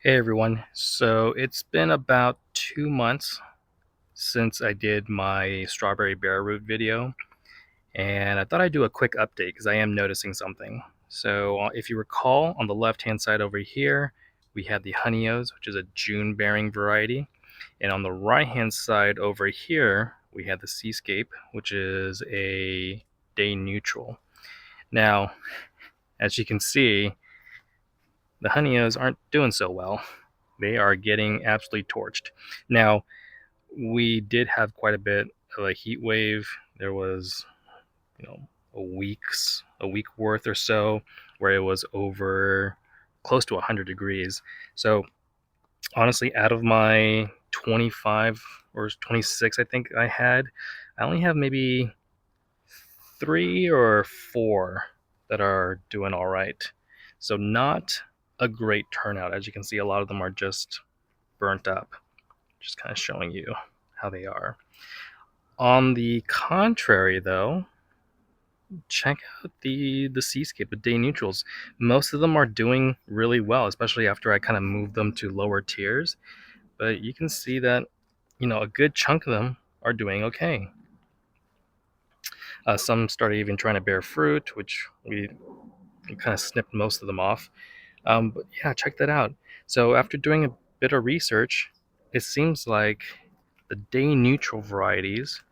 Hey everyone. So it's been about 2 months since I did my strawberry bare root video, and I thought I'd do a quick update because I am noticing something. So if you recall, on the left-hand side over here, we had the Honeyo's, which is a June-bearing variety, and on the right-hand side over here, we had the Seascape, which is a day neutral. Now, as you can see, the Honeyo's aren't doing so well. They are getting absolutely torched. Now, we did have quite a bit of a heat wave. There was, you know, a week worth or so where it was over close to 100 degrees. So honestly, out of my 25 or 26 I think I only have maybe 3 or 4 that are doing all right. So not a great turnout. As you can see, a lot of them are just burnt up. Just kind of showing you how they are. On the contrary, though, check out the Seascape, the day neutrals. Most of them are doing really well, especially after I kind of moved them to lower tiers. But you can see that, a good chunk of them are doing okay. Some started even trying to bear fruit, which we kind of snipped most of them off. But yeah, check that out. So after doing a bit of research, it seems like the day neutral varieties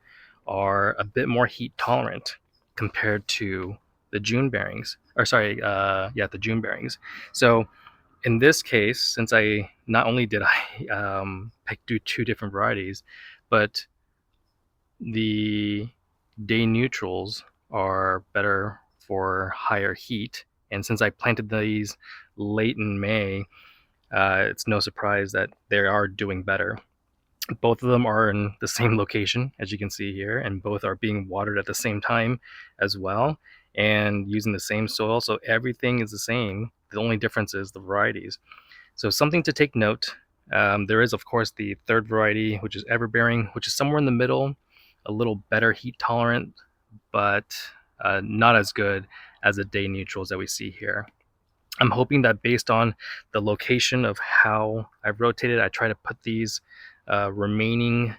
are a bit more heat tolerant compared to the June bearings, or sorry, the June bearings. So in this case, since I not only did I do 2 different varieties, but the day neutrals are better for higher heat. And since I planted these late in May, it's no surprise that they are doing better. Both of them are in the same location, as you can see here, and both are being watered at the same time as well, and using the same soil. So everything is the same. The only difference is the varieties. So something to take note. There is, of course, the third variety, which is everbearing, which is somewhere in the middle, a little better heat tolerant, but not as good as the day neutrals that we see here. I'm hoping that based on the location of how I've rotated, I try to put these remaining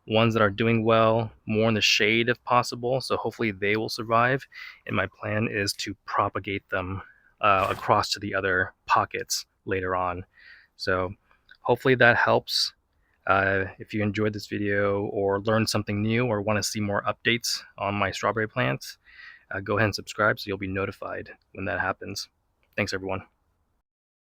ones that are doing well more in the shade if possible. So hopefully they will survive. And my plan is to propagate them across to the other pockets later on. So hopefully that helps. If you enjoyed this video or learned something new or want to see more updates on my strawberry plants, go ahead and subscribe so you'll be notified when that happens. Thanks, everyone.